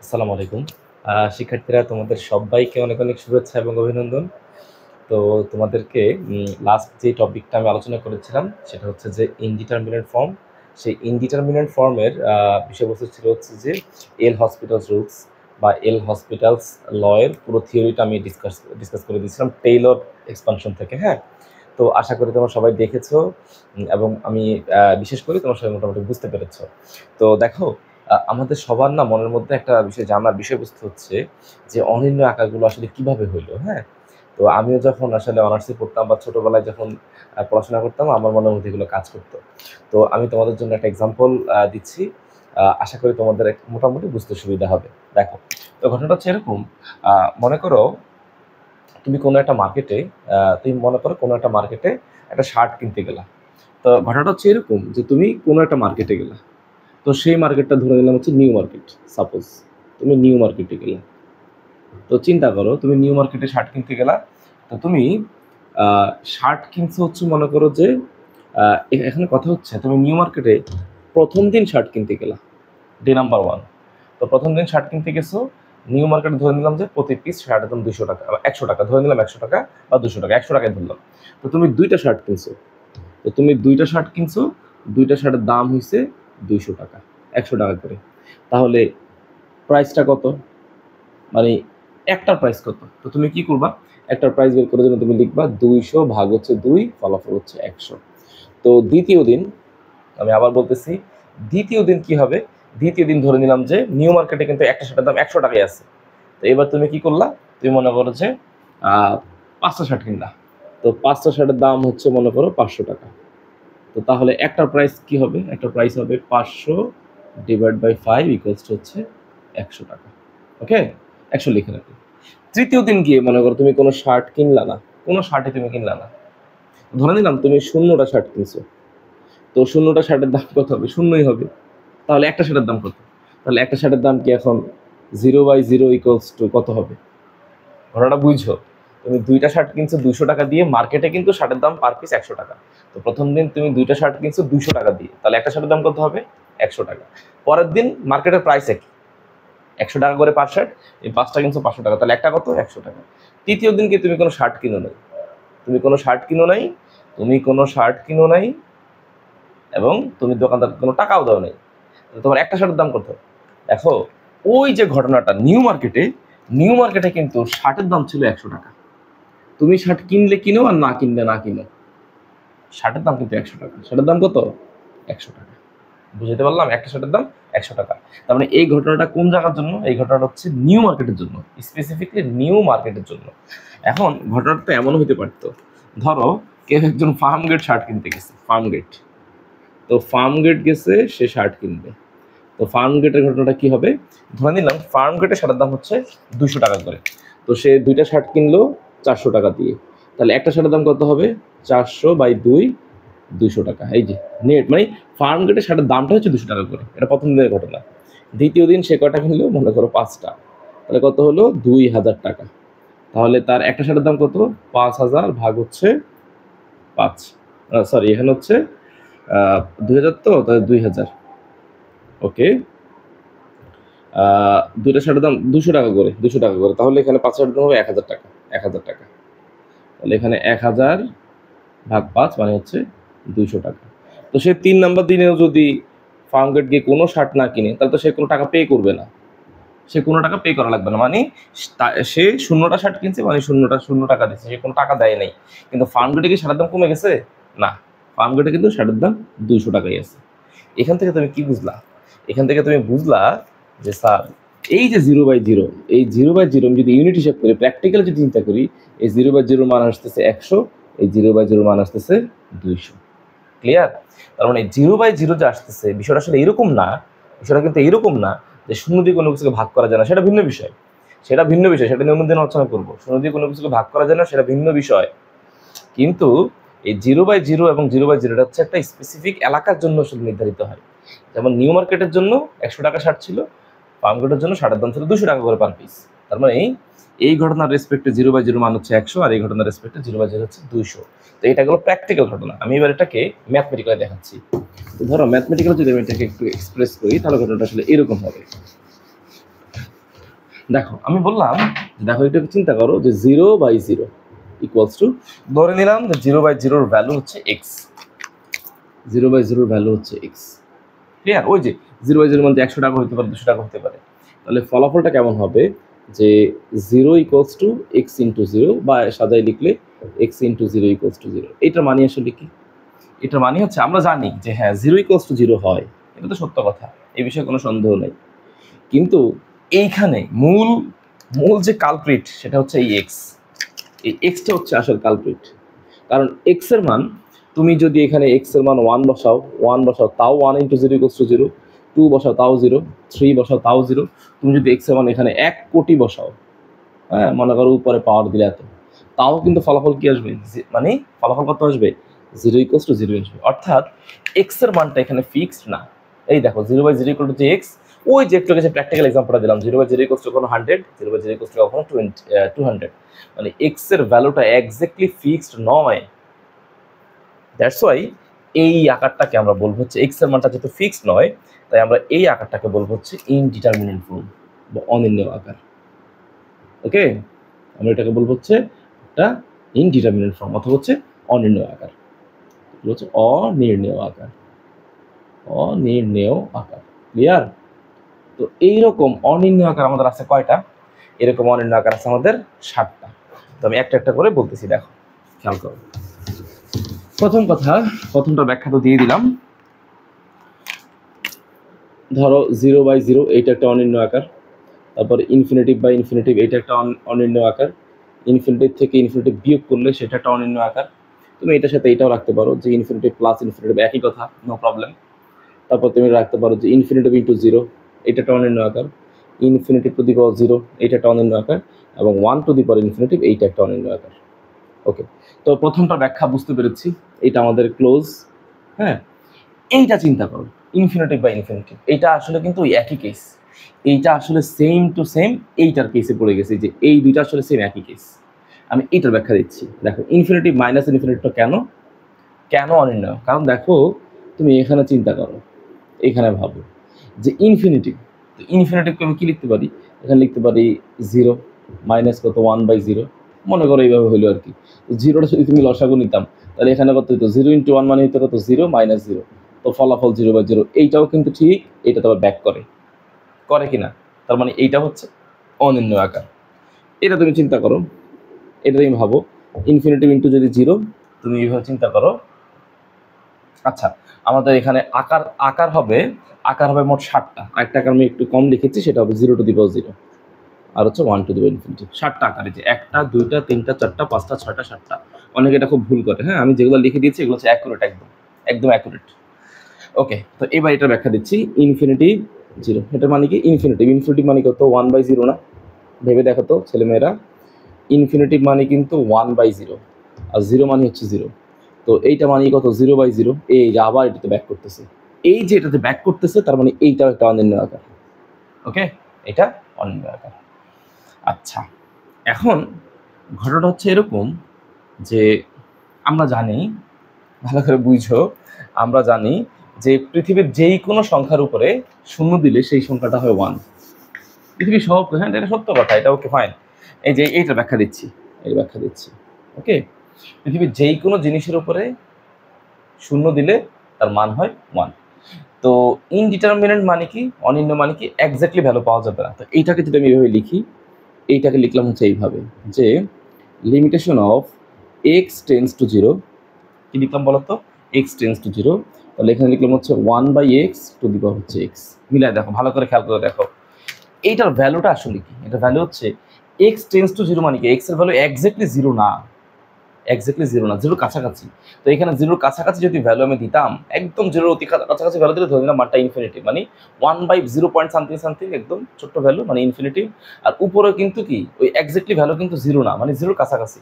আসসালামু আলাইকুম। শিক্ষার্থীরা তোমাদের সবাইকে অনেক, অনেক শুভেচ্ছা এবং অভিনন্দন। তো তোমাদেরকে লাস্ট যে টপিকটা আমি আলোচনা করেছিলাম সেটা হচ্ছে যে ইনডিটারমিনেন্ট ফর্ম। সেই ইনডিটারমিনেন্ট ফর্মের বিষয়বস্তু ছিল হচ্ছে যে এল হসপিটালস রুলস বা এল হসপিটালস ল এর পুরো থিওরিটা আমি ডিসকাস করে দিয়েছিলাম টেইলর এক্সপানশন থেকে, হ্যাঁ? তো আশা করি তোমরা সবাই দেখেছো এবং আমি বিশেষ করে তোমরা সবাই মোটামুটি বুঝতে পেরেছো। তো দেখো, আমাদের সবার না মনের মধ্যে একটা বিষয় জানার বিষয়বস্তু হচ্ছে যে অনির্ণয় আকারগুলো আসলে কিভাবে হইলো, হ্যাঁ? তো আমিও যখন আসলে অনার্সে পড়তাম বা ছোটবেলায় যখন পড়াশোনা করতাম আমার মনের মধ্যে এগুলো কাজ করতো। তো আমি তোমাদের জন্য একটা এক্সাম্পল দিচ্ছি। আশা করি তোমাদের মোটামুটি বুঝতে সুবিধা হবে। দেখো, তো ঘটনাটা হচ্ছে এরকম, মনে করো তুমি কোনো একটা মার্কেটে কোনো একটা মার্কেটে একটা শার্ট কিনতে গেলা। তো ঘটনাটা হচ্ছে এরকম যে তুমি কোনো একটা মার্কেটে গেলা। তো সেই মার্কেটটা ধরে নিলাম হচ্ছে নিউ মার্কেট। সাপোজ তুমি নিউ মার্কেটে গেলে, তো চিন্তা করো তুমি নিউ মার্কেটে শার্ট কিনতে গেলা। তো তুমি শার্ট কিনছো হচ্ছে, মনে করো যে এখানে কথা হচ্ছে তুমি নিউ মার্কেটে প্রথম দিন শার্ট কিনতে গেলা, ডে নাম্বার 1। তো প্রথম দিন শার্ট কিনতে গেছো নিউ মার্কেটে, ধরে নিলাম যে প্রতি পিস শার্টের দাম 200 টাকা বা 100 টাকা, ধরে নিলাম 100 টাকা বা 200 টাকা, 100 টাকায় ধরলাম। তো তুমি দুইটা শার্ট কিনছো, দুইটা শার্টের দাম হয়েছে 200 টাকা, 100 টাকা করে। তাহলে প্রাইসটা কত, মানে একটার প্রাইস কত? তো তুমি কি করবা, একটার প্রাইস বের করার জন্য তুমি লিখবা 200 ভাগ হচ্ছে 2, ফলাফল হচ্ছে 100। তো দ্বিতীয় দিন, আমি আবার বলতেছি, দ্বিতীয় দিন কি হবে? দ্বিতীয় দিন ধরে নিলাম যে নিউ মার্কেটে কিন্তু একটা শার্টের দাম 100 টাকায় আছে। তো এবার তুমি কি করলা, তুমি মনে করো যে 5টা শার্ট কিনলা। তো 5টা শার্টের দাম হচ্ছে মনে করো 500 টাকা। তো তাহলে একটার প্রাইস কি হবে? একটার প্রাইস হবে 500 ডিভাইড বাই 5 ইকুয়ালস টু হচ্ছে 100 টাকা। ওকে, 100 লিখে রাখো। তৃতীয় দিন গিয়ে মনে করো তুমি কোনো শার্ট কিনলা না, কোনো শার্টই তুমি কিনলা না। ধরে নিলাম তুমি 0টা শার্ট কিনছো। তো 0টা শার্টের দাম কত হবে? 0ই হবে। তাহলে একটা শার্টের দাম কত? তাহলে একটা শার্টের দাম কি এখন 0/0 ইকুয়ালস টু কত হবে? ঘটনাটা বুঝছো? তুমি দুইটা শার্ট কিনছো 200 টাকা দিয়ে, মার্কেটে কিন্তু শার্টের দাম পার পিস 100 টাকা। তো প্রথম দিন তুমি দুইটা শার্ট কিনছো 200 টাকা দিয়ে, তাহলে একটা শার্টের দাম কত হবে? 100 টাকা। পরের দিন মার্কেটের প্রাইস একই, 100 টাকা করে পার শার্ট। এই 5টা কিনছো 500 টাকা, তাহলে একটা কত? 100 টাকা। তৃতীয় দিনকে তুমি কোনো শার্ট কিনো নাই, এবং তুমি দোকানদার কোনো টাকাও দাও নাই। তোমার একটা শার্টের দাম কত? দেখো, ওই যে ঘটনাটা নিউ মার্কেটে কিন্তু শার্টের দাম ছিল 100 টাকা। তুমি শার্ট কিনলে কিনো আর না কিনলে না কিনো, শার্টের দাম কিন্তু 100 টাকা। শার্টের দাম কত? 100 টাকা। বুঝতে পারলাম? একটা শার্টের দাম 100 টাকা। তার মানে এই ঘটনাটা কোন জায়গার জন্য? এই ঘটনাটা হচ্ছে নিউ মার্কেটের জন্য, স্পেসিফিকলি নিউ মার্কেটের জন্য। এখন ঘটনাটা তো এমনও হতে পারতো, ধরো কেউ একজন ফার্ম গেট শার্ট কিনতে গেছে, ফার্ম গেট গেছে সে শার্ট কিনবে। তো ফার্ম গেটের ঘটনাটা কি হবে? ধরে নিলাম ফার্ম গেটের শার্টের দাম হচ্ছে 200 টাকা করে। তো সে দুইটা শার্ট কিনলো 400 টাকা দিয়ে। তাহলে একটা শার্টের দাম কত হবে? 400/2, 200 টাকা। এই যে নেট, মানে ফার্ম গেটের শার্টের দামটা হচ্ছে 200 টাকা করে। এটা প্রথম দিনের ঘটনা। দ্বিতীয় দিন সে কয়টা কিনলো? মনে করো 5টা। তাহলে কত হলো? 2000 টাকা। তাহলে তার একটা শার্টের দাম কত? 5000 ভাগ হচ্ছে 5, সরি এখানে হচ্ছে 2000, তো তাহলে 2000। ওকে, দুইটা শার্টের দাম 200 টাকা করে, তাহলে এখানে 5 শার্টের দাম হবে 1000 টাকা, 1000 টাকা। তাহলে এখানে 1000 ভাগ 5 মানে হচ্ছে 200 টাকা। তো সে 3 নাম্বার দিনেও যদি ফার্ম গেট গিয়ে কোনো শার্ট না কিনে, তাহলে তো সে কোনো টাকা পে করবে না, সে কোনো টাকা পে করা লাগবে না। মানে সে 0টা শার্ট কিনছে, মানে 0 টাকা দিচ্ছে, সে কোনো টাকা দেয় নাই। কিন্তু ফার্ম গেটে কি শার্টের দাম কমে গেছে? না, ফার্ম গেটে কিন্তু শার্টের দাম 200 টাকাই আছে। এখান থেকে তুমি কি বুঝলা? এখান থেকে তুমি বুঝলা যে স্যার, এই যে 0/0, এই 0/0 আমি যদি ইউনিট হিসাব করি, প্র্যাকটিক্যাল যদি চিন্তা করি, এই 0/0 মান আসতেছে 100, এই 0/0 মান আসতেছে 200। ক্লিয়ার? তার মানে 0/0 যে আসতেছে, বিষয়টা আসলে এরকম না। বিষয়টা কিন্তু এরকম না যে 0 দিয়ে কোনো কিছুকে ভাগ করা যায় না, সেটা ভিন্ন বিষয়। সেটা নিয়ে অন্যদিন আলোচনা করবো। 0 দিয়ে কোনো কিছুকে ভাগ করা যায় না, সেটা ভিন্ন বিষয়। কিন্তু এই 0/0 এবং 0/0 এটা হচ্ছে একটা স্পেসিফিক এলাকার জন্য শুধু নির্ধারিত হয়। যেমন নিউ মার্কেটের জন্য 100 টাকা শার্ট ছিল, ফার্ম গেটের জন্য শার্টের দাম ছিল 200 টাকা করে পার পিস। তার মানে এই ঘটনার রেসপেক্টে 0/0 মান হচ্ছে 100, আর এই ঘটনার রেসপেক্টে 0/0 হচ্ছে 200। তো এটা গেলো প্র্যাকটিক্যাল ঘটনা। আমি এবার এটাকে ম্যাথমেটিক্যালি দেখাচ্ছি। তো ধরো ম্যাথমেটিক্যাল যদি আমি এটাকে একটু এক্সপ্রেস করি, তাহলে ঘটনাটা আসলে এরকম হবে। দেখো আমি বললাম দেখো এটা চিন্তা করো যে 0/0 ইকুয়ালস টু, ধরে নিলাম যে 0/0 ভ্যালু হচ্ছে এক্স, 0/0 ভ্যালু হচ্ছে এক্স। ক্লিয়ার? ওই যে 0/0 মানে 100 টাকা হতে পারে, 200 টাকা হতে পারে। তাহলে ফলাফলটা কেমন হবে যে 0 ইকুয়ালস টু এক্স ইন্টু 0, বা সাজায় লিখলে এক্স ইন্টু 0 ইকুয়ালস টু 0। এটার মানে আসলে কি? এটার মানে হচ্ছে আমরা জানি যে হ্যাঁ 0 ইকুয়ালস টু 0 হয়, এটা তো সত্য কথা, এই বিষয়ে কোনো সন্দেহ নেই। কিন্তু এইখানে মূল যে কালপ্রিট সেটা হচ্ছে এই এক্স, এই এক্সটা হচ্ছে আসল কালপ্রিট। কারণ এক্স এর মান তুমি যদি এখানে এক্স এর মান 1 বসাও, তাও 1 ইন্টু 0 ইকুয়ালস টু 0, 2 বসাও তাও 0, 3 বসাও তাও 0। তুমি যদি এক্স এর মান এখানে 1 কোটি বসাও, হ্যাঁ মনে করো উপরে পাওয়ার দিলে এত, তাও কিন্তু ফলাফল কি আসবে? মানে ফলাফল কত আসবে? 0 ইকুয়ালস টু 0 আসবে। অর্থাৎ এক্স এর মানটা এখানে ফিক্সড না। এই দেখো 0/0 ইকুয়াল টু যে এক্স, ওই যে একটু আগে প্র্যাকটিক্যাল এক্সাম্পলটা দিলাম, 0/0 ইকুয়ালস টু কখনো 100, 0/0 ইকুয়ালস টু কখনো 200। মানে এক্স এর ভ্যালুটা এক্স্যাক্টলি ফিক্সড নয়। দ্যাটস ওয়াই এই আকারটাকে আমরা বলবো হচ্ছে, এক্স এর মানটা যেহেতু ফিক্সড নয়, তাই আমরা এই আকারটাকে বলবো হচ্ছে ইনডিটারমিনেন্ট ফর্ম বা অনির্ণেয় আকার। ওকে, আমরা এটাকে বলবো হচ্ছে একটা ইনডিটারমিনেন্ট ফর্ম অথবা হচ্ছে অনির্ণেয় আকার, হচ্ছে অনির্ণেয় আকার, অনির্ণেয় আকার। ক্লিয়ার? তো এইরকম অনির্ণেয় আকার আমাদের আছে কয়টা? এরকম অনির্ণেয় আকার আছে আমাদের 7টা। তো আমি একটা একটা করে বলতেছি, দেখো খেয়াল করো। প্রথম কথা, প্রথমটা ব্যাখ্যা তো দিয়ে দিলাম। ধরো 0/0 এইটা একটা অনির্ণেয় আকার, তারপর ইনফিনিটিভ বাই ইনফিনিটিভ এইটা একটা অনির্ণেয় আকার, ইনফিনিটিভ থেকে ইনফিনিটিভ বিয়োগ করলে সেটা একটা অনির্ণেয় আকার। তুমি এটার সাথে এটাও রাখতে পারো যে ইনফিনিটিভ প্লাস ইনফিনিটিভ একই কথা, নো প্রবলেম। তারপর তুমি রাখতে পারো যে ইনফিনিটিভ ইন্টু 0, এটা একটা অনির্ণেয় আকার, ইনফিনিটিভ টু দি পাওয়ার 0 এটা একটা অনির্ণেয় আকার, এবং 1 টু দি পাওয়ার ইনফিনিটিভ এইটা একটা অনির্ণেয় আকার। ওকে, তো প্রথমটা ব্যাখ্যা বুঝতে পেরেছি, এটা আমাদের ক্লোজ। হ্যাঁ, এইটা চিন্তা করো ইনফিনিটিভ বাই ইনফিনিটিভ, এইটা আসলে কিন্তু ওই একই কেস, এইটা আসলে সেম টু সেম এইটার কেসে পড়ে গেছে, যে এই দুইটা আসলে সেম একই কেস। আমি এইটার ব্যাখ্যা দিচ্ছি। দেখো ইনফিনিটিভ মাইনাস ইনফিনিটিভটা কেন অনির্ণেয়? কারণ দেখো তুমি এখানে চিন্তা করো, এখানে ভাবো যে ইনফিনিটিভ, তো ইনফিনিটিভকে আমি কি লিখতে পারি? এখানে লিখতে পারি 0 মাইনাস কত 1/0, মনে করো এইভাবে হইলো আর কি। জিরোটা যদি তুমি লসাগু নিতাম তাহলে এখানে কত হতো? 0 ইন্টু 1 মানে হতো কত? 0 মাইনাস 0, তো ফলাফল 0/0। এইটাও কিন্তু ঠিক, এটা তো আবার ব্যাক করে কিনা, তার মানে এইটা হচ্ছে অনির্ণেয় আকার। এটা তুমি চিন্তা করো, এটা তুমি ভাবো ইনফিনিটিভ ইন্টু যদি 0, তুমি এইভাবে চিন্তা করো। আচ্ছা, আমাদের এখানে আকার হবে মোট 7টা। আরেকটা আকার আমি একটু কম লিখেছি, সেটা হবে 0 টু দি পাওয়ার 0, আর হচ্ছে 1 টু দি পাওয়ার ইনফিনিটি। 7টা আকারে, যে 1টা 2টা 3টা 4টা 5টা 6টা 7টা। অনেকে এটা খুব ভুল করে। হ্যাঁ, আমি যেগুলো লিখে দিয়েছি এগুলো হচ্ছে অ্যাকুরেট, একদম অ্যাকুরেট। ওকে, তো এবার এটা ব্যাখ্যা দিচ্ছি। ইনফিনিটি 0, এটা মানে কি? ইনফিনিটিভ মানে কত? 1/0 না? ভেবে দেখো তো ছেলেমেয়েরা, ইনফিনিটিভ মানে কিন্তু 1/0, আর 0 মানে হচ্ছে 0। তো এইটা মানে কত? 0/0। এই যে আবার এটাতে ব্যাক করতেছে, এই যে এটাতে ব্যাক করতেছে, তার মানে এইটাও একটা অনির্ণেয় আকার। ওকে, এটা অনির্ণেয় আকার। আচ্ছা, এখন ঘটনাটা হচ্ছে এরকম যে আমরা জানি, ভালো করে বুঝো, আমরা জানি যে পৃথিবীর যেই কোনো সংখ্যার উপরে 0 দিলে সেই সংখ্যাটা হয় 1। পৃথিবীর সব, হ্যাঁ এটা সত্য কথা, এটা ওকে ফাইন। এই যে এইটা ব্যাখ্যা দিচ্ছি, ওকে, পৃথিবীর যেই কোনো জিনিসের উপরে 0 দিলে তার মান হয় 1। তো ইনডিটারমিনেন্ট মানে কি, অনির্ণেয় মানে কি, এক্স্যাক্টলি ভ্যালু পাওয়া যাবে না। তো এইটাকে যদি আমি এইভাবে লিখি, এইটাকে লিখলাম হচ্ছে এইভাবে যে limitation of x tends to 0, কি লিখলাম বলো তো? এক্স টেন্স টু 0, তাহলে এখানে লিখলাম হচ্ছে 1/x টু দি পাওয়ার হচ্ছে এক্স। মিলাই দেখো, ভালো করে খেয়াল করে দেখো, এইটার ভ্যালুটা আসলে কি? এটা ভ্যালু হচ্ছে এক্স টেন্স টু 0 মানে কি? এক্স এর ভ্যালু এক্স্যাক্টলি 0 না, জিরোর কাছাকাছি। তো এখানে জিরোর কাছাকাছি যদি ভ্যালু আমি দিতাম, একদম জিরোর অতি কাছাকাছি ভ্যালু দিলে ধরে নিলাম মানটা ইনফিনিটি, মানে 1/0 পয়েন্ট সামথিং একদম ছোট্ট ভ্যালু, মানে ইনফিনিটি। আর উপরে কিন্তু কি ওই এক্স্যাক্টলি ভ্যালু কিন্তু 0 না, মানে জিরোর কাছাকাছি।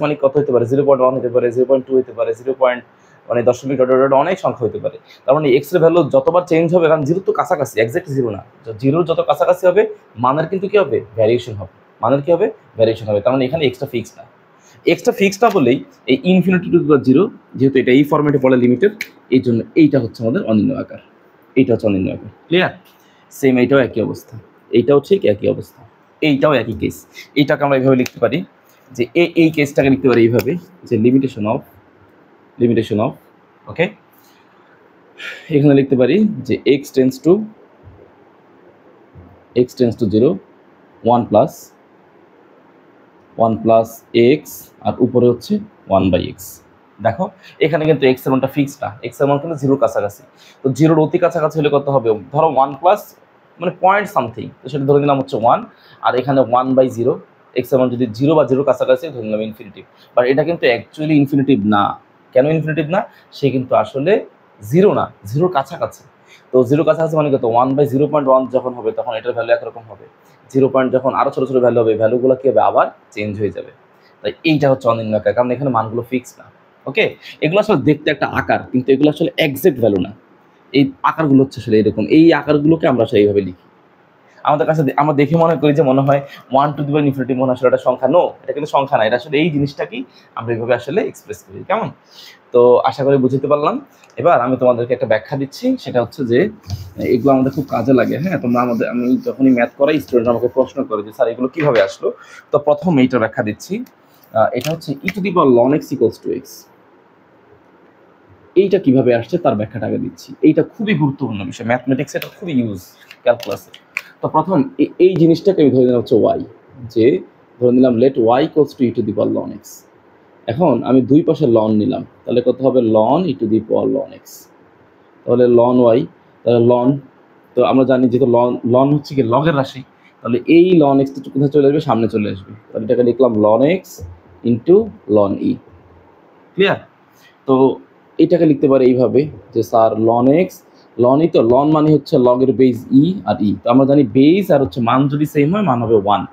মানে কত হতে পারে? 0.1 হতে পারে, 0.2 হতে পারে, 0. মানে দশমিক অনেক সংখ্যা হতে পারে। তার মানে এক্স এর ভ্যালু যতবার চেঞ্জ হবে, কারণ জিরো তো কাছাকাছি, এক্স্যাক্ট 0 না, জিরোর যত কাছাকাছি হবে মানের কিন্তু কি হবে? ভ্যারিয়েশন হবে। তার মানে এখানে এক্সট্রা ফিক্স না বলেই এই ইনফিনিটি টু দি পাওয়ার 0, যেহেতু এটা এই ফরম্যাটে পড়ে লিমিটেড, এই জন্য এইটা হচ্ছে আমাদের অনির্ণেয় আকার, এইটা হচ্ছে অনির্ণেয় আকার। ক্লিয়ার? সেম এইটাও একই অবস্থা। এইটাও ঠিক একই অবস্থা, এইটাও একই কেস। এইটাকে আমরা এইভাবে লিখতে পারি যে এই কেসটাকে লিখতে পারি এইভাবে যে লিমিটেশন অফ ওকে, এখানে লিখতে পারি যে x tends to 0 1 plus x আর উপরে হচ্ছে 1/x। দেখো এখানে কিন্তু x এর মানটা ফিক্সড না, x এর মান কিন্তু 0 কাছাকাছি। তো 0 অতি কাছাকাছি হলে কত হবে, ধরো 1 প্লাস মানে পয়েন্ট সামথিং, তো সেটা ধরে নিলাম হচ্ছে 1, আর এখানে 1/0, x এর মান যদি 0 বা 0 কাছাকাছি ধরে নিলাম ইনফিনিটিভ। বাট এটা কিন্তু অ্যাকচুয়ালি ইনফিনিটিভ না। কেন ইনফিনিটিভ না, সে কিন্তু আসলে 0 না, 0 কাছাকাছি। তো 0 কাছাকাছি মানে কত, 1/0.1 যখন হবে তখন এটার ভ্যালু একরকম হবে, 0 পয়েন্ট যখন আরও ছোটো ছোটো ভ্যালু হবে, ভ্যালুগুলো কী হবে, আবার চেঞ্জ হয়ে যাবে। তাই এইটা হচ্ছে অনির্ণয়কার, কারণ এখানে মানগুলো ফিক্স না। ওকে, এগুলো আসলে দেখতে একটা আকার, কিন্তু এগুলো আসলে এক্সাক্ট ভ্যালু না। এই আকারগুলো হচ্ছে আসলে এরকম, এই আকারগুলোকে আমরা আসলে এইভাবে লিখি। আমাদের কাছে আমরা দেখে মনে করি যে মনে হয় 1 টু দি পাওয়ার ইনফিনিটি মনে আসলে এটা সংখ্যা, নো, এটা কিন্তু সংখ্যা না, এটা আসলে এই জিনিসটাকেই আমরা এইভাবে আসলে এক্সপ্রেস করি। কেমন? তো আশা করি বুঝতে পারলাম। এবার আমি তোমাদেরকে একটা ব্যাখ্যা দিচ্ছি, সেটা হচ্ছে যে এগুলো আমাদের খুব কাজে লাগে। হ্যাঁ, তোমরা আমি যখনই ম্যাথ করাই স্টুডেন্ট আমাকে প্রশ্ন করে যে স্যার এগুলো কিভাবে আসলো। তো প্রথম এইটার ব্যাখ্যা দিচ্ছি, এটা হচ্ছে e to the power ln x equals to x। এইটা কিভাবে আসছে তার ব্যাখ্যাটা আগে দিচ্ছি। এইটা খুবই গুরুত্বপূর্ণ বিষয়, ম্যাথমেটিক্স এটা খুবই ইউজ ক্যালকুলাসে। তো প্রথম এই জিনিসটাকে আমি ধরে নিলাম হচ্ছে y, যে ধরে নিলাম let y equals to e to the power ln x। এখন আমি দুই পাশে লন নিলাম, তাহলে কত হবে, ln E to the power ln x। তাহলে ln y, তাহলে ln, তো আমরা জানি যেহেতু ln হচ্ছে কি লগের রাশি, তাহলে এই ln x কোথায় চলে আসবে, সামনে চলে আসবে। তাহলে এটাকে লিখলাম ln x into ln e। Clear? তো এটাকে লিখতে পারি এইভাবে যে sir ln x ln e, তো ln মানে হচ্ছে লগের বেস e আর e, তো আমরা জানি বেস আর হচ্ছে মান যদি সেম হয় মান হবে 1।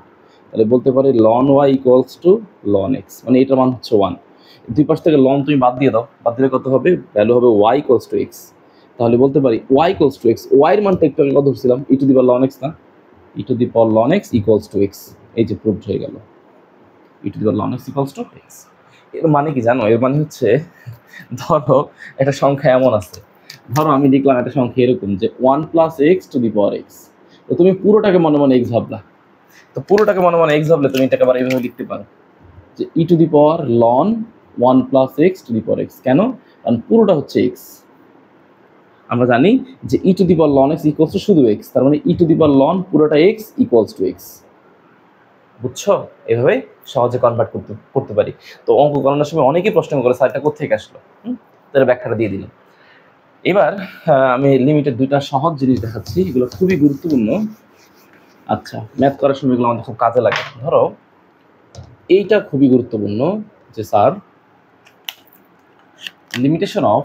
তাহলে বলতে পারি ln y equals two ln x, মানে এটার মান হচ্ছে 1। দুই পাশ থেকে ln তুমি বাদ দিয়ে দাও, বাদ দিলে কত হবে, ভ্যালু হবে y ইকুয়ালস টু x। তাহলে বলতে পারি y equals to x, y এর মানটা একটু আমি কত ধরছিলাম, e to the power ln x না, e to the power ln x equals to x। এই যে প্রুভড হয়ে গেল, e to the power ln x equals to x। এর মানে কি জানো, এর মানে হচ্ছে ধরো একটা সংখ্যা এমন আছে, ধরো আমি লিখলাম একটা সংখ্যা এরকম যে 1 plus x to the power x. তো তুমি পুরোটাকে মনে মনে এক্স ভাবলা, তো পুরোটাকে মনে মনে এক্স ভাবলে তুমি এটাকে আবার এইভাবে লিখতে পারো যে e to the power ln 1 plus x to the power x. কেন? কারণ পুরোটা হচ্ছে এক্স। আমরা জানি যে e to the power ln x equals to শুধু এক্স, তার মানে e to the power ln পুরোটা এক্স ইকুয়ালস টু এক্স। বুঝছো? এভাবে সহজে কনভার্ট করতে পারি। তো অঙ্ক করানোর সময় অনেকেই প্রশ্ন করে স্যার এটা কোথেকে আসলো, তার ব্যাখ্যাটা দিয়ে দিলাম। এবার আমি লিমিটের দুইটা সহজ জিনিস দেখাচ্ছি, এগুলো খুবই গুরুত্বপূর্ণ। আচ্ছা, ম্যাথ করার সময় এগুলো আমাদের খুব কাজে লাগে। ধরো এইটা খুবই গুরুত্বপূর্ণ যে sir limitation of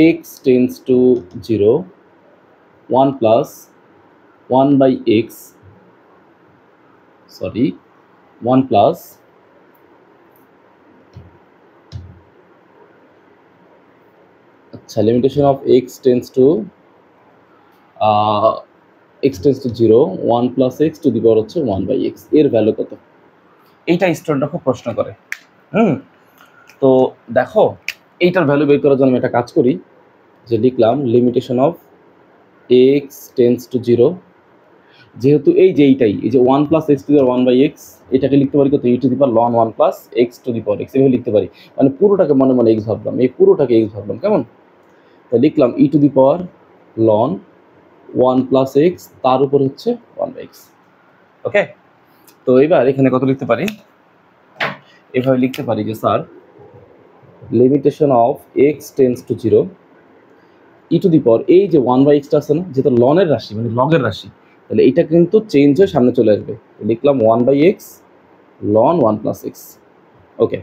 x tends to 0 1 প্লাস 1/x, সরি 1 প্লাস আচ্ছা limitation of x tends to 0 1 plus x to the power হচ্ছে 1/x, এর ভ্যালু কত? এইটা স্টুডেন্টরা খুব প্রশ্ন করে। তো দেখো এইটার ভ্যালু বের করার জন্য আমি একটা কাজ করি, যে লিখলাম limitation of x tends to 0, যেহেতু এই যে এইটাই, এই যে 1 plus x to the power 1/x, এটাকে লিখতে পারি কত, e to the power ln 1 plus x to the power x, এভাবে লিখতে পারি। মানে পুরোটাকে মনে মনে এক্স ভাবলাম, এই পুরোটাকে এক্স ভাবলাম। কেমন? তো লিখলাম e to the power ln 1 plus x, তার উপর হচ্ছে 1/x। ওকে, তো এবার এখানে কত লিখতে পারি, এভাবে লিখতে পারি যে sir limitation of x tends to 0 e to the power, এই যে 1/xটা আছে না, যেটা লনের রাশি মানে লগের রাশি, তাহলে এইটা কিন্তু চেঞ্জ হয়ে সামনে চলে আসবে। লিখলাম 1/x ln 1 প্লাস এক্স। ওকে,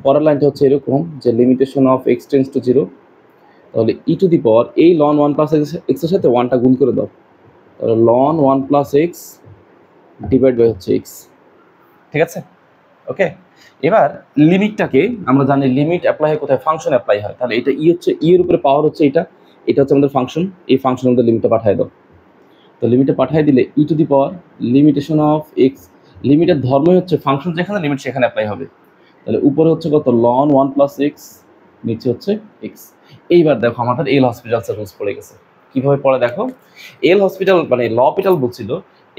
পরের লাইনটা হচ্ছে এরকম যে limitation of x tends to 0, তাহলে ই টু দি পাওয়ার এই ln 1 প্লাস এক্সের সাথে 1টা গুণ করে দাও, তাহলে ln 1 plus x divide by হচ্ছে এক্স। ঠিক আছে? ওকে, এবার লিমিটটাকে আমরা জানি লিমিট অ্যাপ্লাই হয় কোথায়, ফাংশন অ্যাপ্লাই হয়। তাহলে এটা ই হচ্ছে, ই এর উপরে পাওয়ার হচ্ছে এটা হচ্ছে আমাদের ফাংশন, এই ফাংশনের মধ্যে লিমিটটা পাঠিয়ে দাও। তো লিমিটটা পাঠিয়ে দিলে e to the power limitation of x, লিমিটের ধর্মই হচ্ছে ফাংশন যেখানে লিমিট সেখানে অ্যাপ্লাই হবে। তাহলে উপরে হচ্ছে কত, ln 1 প্লাস এক্স, নিচে হচ্ছে এক্স। এইবার দেখো আমাদের এল হসপিটালসের রুলস পড়ে গেছে। কিভাবে পড়ে দেখো, এল হসপিটাল মানে ল হসপিটাল বলছিল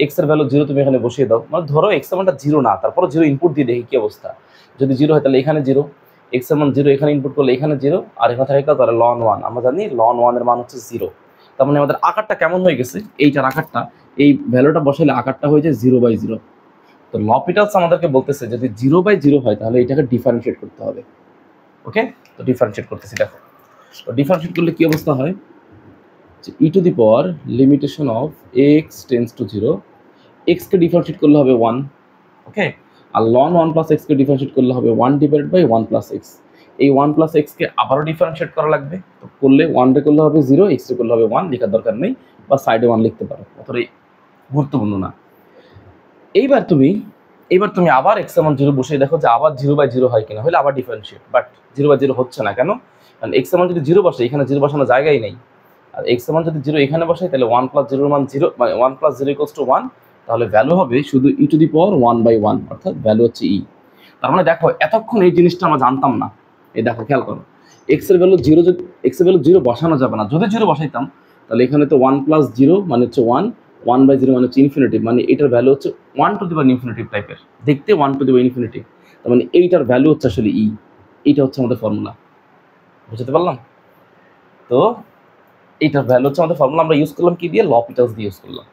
এক্স এর ভ্যালু 0 তুমি এখানে বসিয়ে দাও, মানে ধরো এক্স এর মানটা 0 না, তারপর 0 ইনপুট দিয়ে দেখি কি অবস্থা। যদি 0 হয় তাহলে এখানে 0, এক্স এর মান 0 এখানে ইনপুট করলে এখানে 0, আর এখানে থাকে তাহলে ln 1, আমরা জানি ln 1 এর মান হচ্ছে 0। তার মানে আমাদের আকারটা কেমন হয়ে গেছে, এইটার আকারটা, এই ভ্যালুটা বসাইলে আকারটা হয়ে যায় 0/0। তো লপিটালস আমাদেরকে বলতেছে যদি 0/0 হয় তাহলে এটাকে ডিফারেন্সিয়েট করতে হবে। ওকে, তো ডিফারেন্সিয়েট করতেছি, দেখো তো ডিফারেন্সিয়েট করলে কি অবস্থা হয়, যে e to the power limitation of x tends to 0, এক্সকে ডিফারেন্সিয়েট করলে হবে 1। ওকে, আর ln 1 প্লাস এক্সকে ডিফারেন্সিয়েট করলে হবে 1/1 প্লাস এক্স। এই 1 প্লাস এক্সকে আবারও ডিফারেন্সিয়েট করা লাগবে, তো করলে 1 রে করলে হবে 0, এক্স রে করলে হবে 1, লেখার দরকার নেই, বা সাইডে 1 লিখতে পারো, অতটাই গুরুত্বপূর্ণ না। এইবার তুমি আবার এক্স এর মান 0 বসিয়ে দেখো যে আবার 0/0 হয় কিনা, হলে আবার ডিফারেন্সিয়েট, বাট 0/0 হচ্ছে না কেন, কারণ এক্স এর মান যদি 0 বসে এখানে 0 বসানোর জায়গাই নেই, আর এক্স এর মান যদি 0 এখানে বসাই তাহলে 1 প্লাস 0 এর মান 0, মানে 1 প্লাস 0 ইকুয়ালস টু 1, তাহলে ভ্যালু হবে শুধু ই টু দি পাওয়ার 1/1, অর্থাৎ ভ্যালু হচ্ছে ই। তার মানে দেখো এতক্ষণ এই জিনিসটা আমরা জানতাম না, এই দেখো খেয়াল করো, এক্স এর ভ্যালু 0, যদি এক্স এর ভ্যালু 0 বসানো যাবে না, যদি 0 বসাইতাম তাহলে এখানে তো 1 প্লাস 0 মানে হচ্ছে 1, 1/0 মানে হচ্ছে ইনফিনিটিভ, মানে এটার ভ্যালু হচ্ছে 1 টু দি পাওয়ার ইনফিনিটিভ টাইপের, দেখতে 1 টু দি পাওয়ার ইনফিনিটিভ, তার মানে এইটার ভ্যালু হচ্ছে আসলে ই। এইটা হচ্ছে আমাদের ফর্মুলা, বুঝতে পারলাম? তো এইটার ভ্যালু হচ্ছে আমাদের ফর্মুলা, আমরা ইউজ করলাম কি দিয়ে, লপিটালস দিয়ে ইউজ করলাম।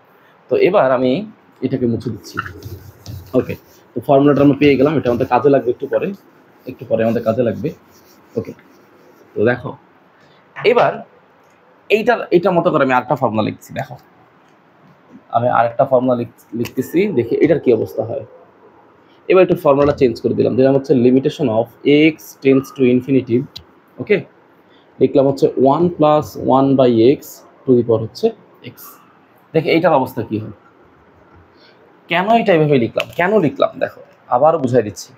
তো এবার আমি এটাকে মুছে দিচ্ছি। ওকে, তো ফর্মুলাটা আমরা পেয়ে গেলাম, এটা আমাদের কাজে লাগবে একটু পরে আমাদের কাজে লাগবে। ওকে, তো দেখো এবার এইটার মতো করে আমি আরেকটা ফর্মুলা লিখছি, দেখো আমি আরেকটা ফর্মুলা লিখতেছি, দেখি এটার কি অবস্থা হয়। এবার একটু ফর্মুলাটা চেঞ্জ করে দিলাম, দিলাম হচ্ছে limitation of x tends to infinitive. Okay, লিখলাম হচ্ছে 1 প্লাস 1/x টু দি পাওয়ার হচ্ছে এক্স। দেখে এইটার অবস্থা কি হয়, কেন এটা এভাবে লিখলাম, কেন লিখলাম দেখো আবারও বুঝাই দিচ্ছি,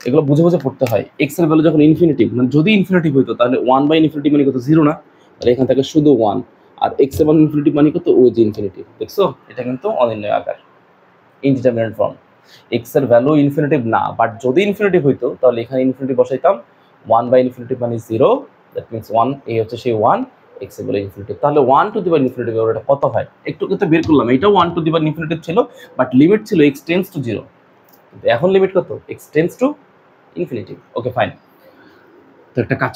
এগুলো বুঝে বুঝে পড়তে হয়। এক্স এর ভ্যালু যখন ইনফিনিটিভ, মানে যদি ইনফিনিটিভ হইতো তাহলে 1/ইনফিনিটিভ মানে কত, 0 না, তাহলে এখান থেকে শুধু 1, আর এক্স এর ইনফিনিটিভ মানে কত, ও যে ইনফিনিটিভ, দেখছো এটা কিন্তু অনির্ণয় আকার, ইনডিটারমিনেট ফর্ম। এক্স এর ভ্যালু ইনফিনিটিভ না, বাট যদি ইনফিনিটিভ হইতো তাহলে এখানে ইনফিনিটিভ বসাইতাম, 1/ইনফিনিটিভ মানে 0, দ্যাট মিনস 1, এই হচ্ছে সেই 1, এক্স এর ভ্যালু ইনফিনিটিভ, তাহলে 1 টু দি পাওয়ার ইনফিনিটিভ এটা কত হয়, একটু কিন্তু বের করলাম, এটাও 1 টু দি পাওয়ার ইনফিনিটিভ ছিল, বাট লিমিট ছিল এক্স টেন্স টু 0, কিন্তু এখন লিমিট কত, x tends to infinitive. Okay fine, তো একটা কাজ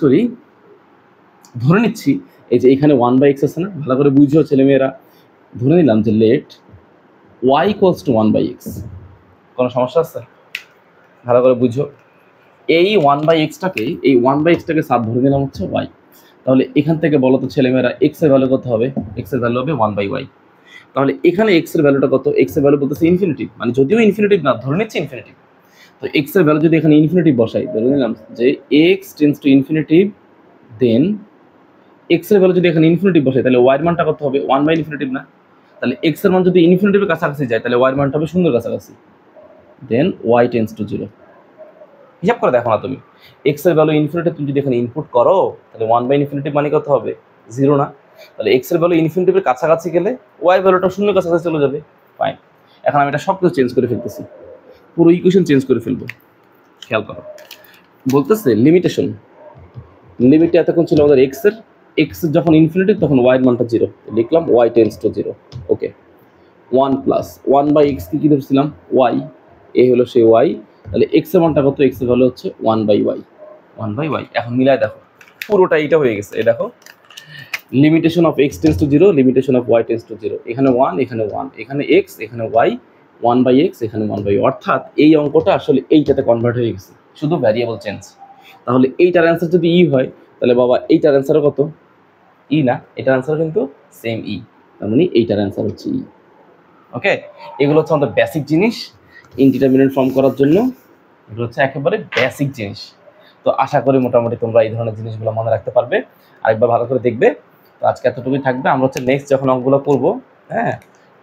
করি, ধরে নিচ্ছি এই যে এখানে 1/x আছে না, ভালো করে বুঝো ছেলেমেয়েরা, ধরে নিলাম যে late y equals two 1/x, কোনো সমস্যা আছে, ভালো করে বুঝো, এই 1/xটাকে সাব ধরে নিলাম হচ্ছে y, তাহলে এখান থেকে বলো তো ছেলেমেয়েরা x এর ভ্যালু কত হবে, x এর ভ্যালু হবে 1/y, তাহলে এখানে x এর ভ্যালুটা কত, x এর ভ্যালু বলতেছে ইনফিনিটিভ, মানে যদিও ইনফিনিটিভ না, ধরে নিচ্ছি ইনফিনিটিভ, তো x এর ভ্যালু যদি এখানে ইনফিনিটিভ বসাই, ধরে নিলাম যে x tends to infinitive, then x এর ভ্যালু যদি এখানে ইনফিনিটিভ বসাই তাহলে y এর মানটা কত হবে, 1/ইনফিনিটিভ না, তাহলে x এর মান যদি ইনফিনিটিভের কাছাকাছি যায় তাহলে y এর মানটা হবে 0 কাছাকাছি, দেন y টেন্স টু 0। হিসাব করে দেখো না তুমি, x এর ভ্যালু ইনফিনিটিভ তুমি যদি এখানে ইনপুট করো তাহলে 1/ইনফিনিটিভ মানে কত হবে, 0 না, তাহলে x এর ভ্যালু ইনফিনিটিভের কাছাকাছি গেলে y ভ্যালুটা 0 কাছাকাছি চলে যাবে। ফাইন, এখন আমি এটা সব কিছু চেঞ্জ করে ফেলতেছি, পুরো ইকুয়েশন চেঞ্জ করে ফেলবো। খেয়াল করো, বলতেছে লিমিটেশন, লিমিটে এতক্ষণ ছিল আমাদের x যখন ইনফিনিটিভ তখন y এর মানটা 0, লিখলাম y টেন্স টু 0। ওকে, 1 প্লাস 1/x কি ধরছিলাম, y, এ হলো সেই y, তাহলে x এর মানটা কত, x এর ভ্যালু হচ্ছে 1/y। এখন মিলাই দেখো পুরোটা এইটা হয়ে গেছে, এই দেখো limitation of x tends to 0, limitation of y tense to 0, এখানে 1, এখানে 1, এখানে x, এখানে y, 1/x, এখানে 1/y, অর্থাৎ এই অঙ্কটা আসলে এইটাতে কনভার্ট হয়ে গেছে, শুধু ভ্যারিয়েবল চেঞ্জ। তাহলে এইটার অ্যান্সার যদি ই হয় তাহলে বাবা এইটার অ্যান্সারও কত, ই না, এটার অ্যান্সার কিন্তু সেম ই, তার মানে এইটার অ্যান্সার হচ্ছে ই। ওকে, এগুলো হচ্ছে আমাদের বেসিক জিনিস ইনডিটারমিনেট ফর্ম করার জন্য, এগুলো হচ্ছে একেবারে বেসিক জিনিস। তো আশা করি মোটামুটি তোমরা এই ধরনের জিনিসগুলো মনে রাখতে পারবে, আরেকবার ভালো করে দেখবে। তো আজকে এতটুকুই থাকবে, আমরা হচ্ছে নেক্সট যখন অঙ্কগুলো করবো, হ্যাঁ,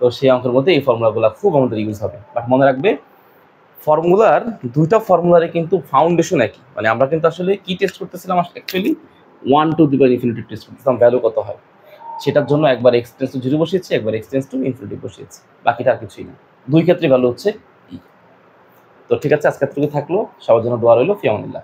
তো সেই অঙ্কের মধ্যে এই ফর্মুলাগুলো খুব আমাদের ইউজ হবে, বাট মনে রাখবে ফর্মুলার দুইটা ফর্মুলারে কিন্তু ফাউন্ডেশন একই, মানে আমরা কিন্তু আসলে কি টেস্ট করতেছিলাম, actually 1 two the power infinitive test করতেছিলাম, ভ্যালু কত হয় সেটার জন্য একবার x টেন্স টু 0 বসিয়েছি, একবার x টেন্স টু ইনফিনিটিভ বসিয়েছি, বাকিটা আর কিছুই না, দুই ক্ষেত্রে ভ্যালু হচ্ছে ই। তো ঠিক আছে, আজকে এতটুকু থাকলো, সবার জন্য দোয়া রইল, ফি আমানিল্লাহ।